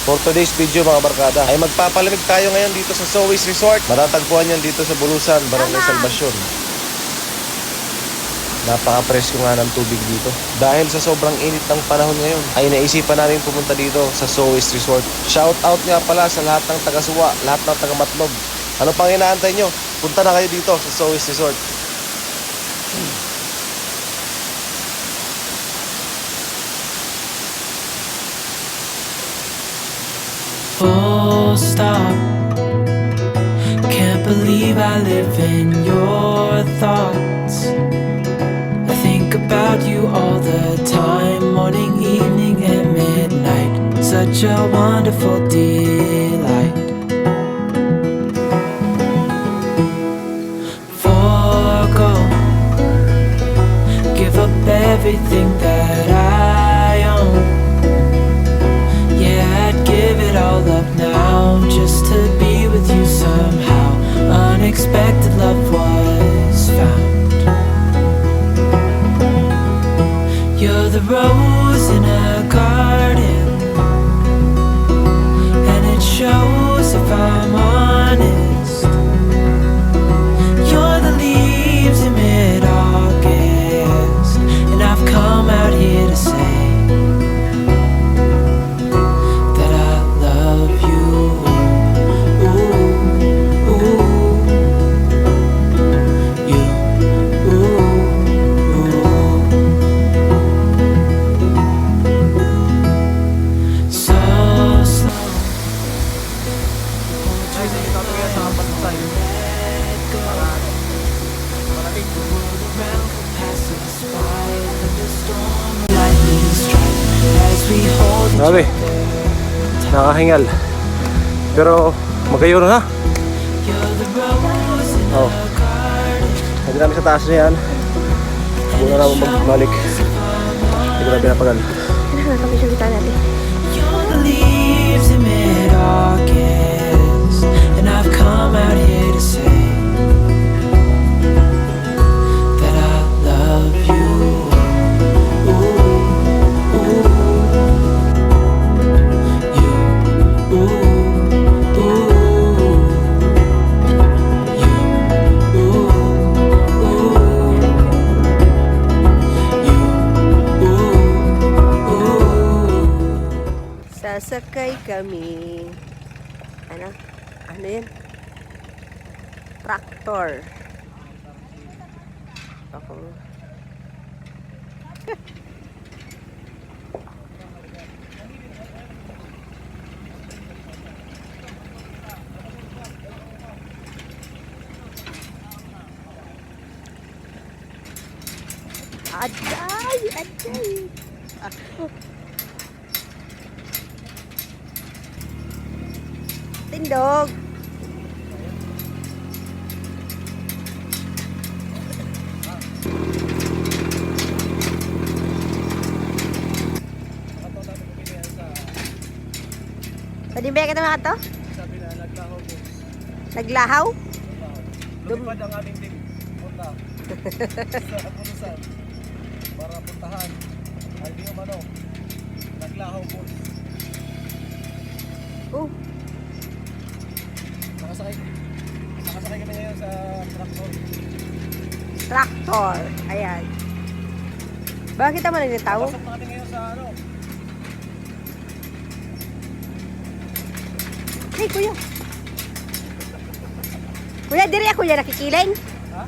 For today's video mga barkada ay magpapalamig tayo ngayon dito sa Sowis Resort. Matatagpuan yan dito sa Bulusan, Barangay Salvacion. Napaka-presko nga ng tubig dito. Dahil sa sobrang init ng panahon ngayon ay naisipan namin pumunta dito sa Sowis Resort. Shout out nga pala sa lahat ng taga-Suwa, lahat ng taga-Matlog. Ano pang inaantay nyo? Punta na kayo dito sa Sowis Resort. Full stop. Can't believe I live in your thoughts. I think about you all the time, morning, evening, and midnight. Such a wonderful delight. Forgo, give up everything that I own. Yeah, I'd give it all up now just to be with you somehow. Unexpected love was found. You're the rose in a garden, and it shows if I'm honest. You're the leaves in mid-August, and I've come out here to say Grabe, nakahingal. Pero magayo na. Oh, pwede namin sa taas na yan. Muna naman magbalik. Hindi ko na pinapagal. Kailangan kami sa kita natin. You're the leaves in mid-August, and I've come out here to say that I love you. Sasakay kami. Ano yan? Tractor. Ako. Aday! Tindog. Pwede ba kita mga to? Sabi na naglahaw po. Naglahaw? Lumipad ang aming team. Punta sa Bulusan para puntahan ay di umano naglahaw po. Oh, Nakasakay kami ngayon sa traktor. tractor. Ayan. Bakit naman nagtataw? Pasok natin ngayon sa ano. Hey, kuya. Kuya, diri ako yan nakikiling. Ha?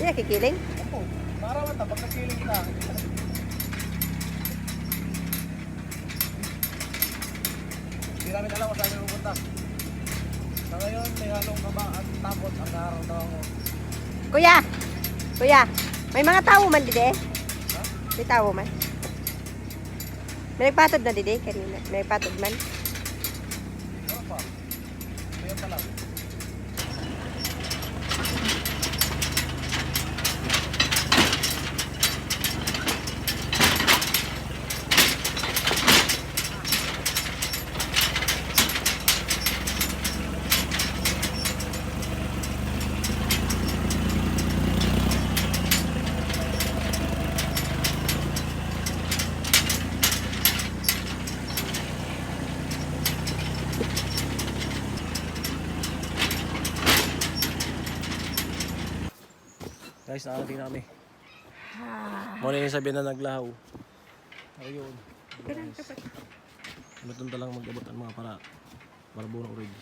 Diri nakikiling. Opo. Para mata pag nagkiling ka. Hindi namin alam kung saan kami pupunta. Sa ngayon may halong kaba at takot ang nararamdaman ko. Kuya, may mga tao man dide. Ha? May tao man. May nagpatod na dide kanina. May nagpatod man. Ano pa? Ngayon pa lang. Guys, nakarating na kami. Muna yung sabihin na naglahaw. Ayun. Guys. Matunta lang mag-abot ang mga para buo na already.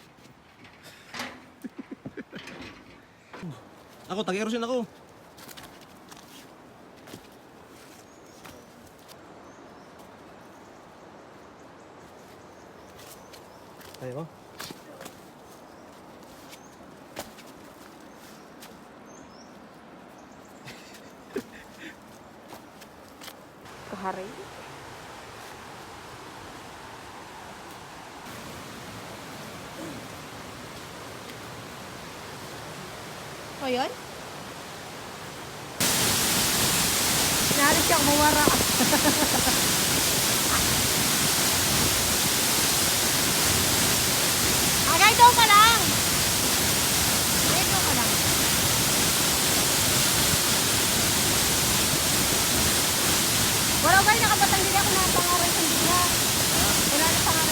Ako, tag-erosin ako. Ayo. Kahari. O yun? Nahalit siya kumawara. Agay daw ka lang. Agay daw ka lang. Wala ba yung nakabatang hindi ako napangaral sa hindi na? Wala na pangaral.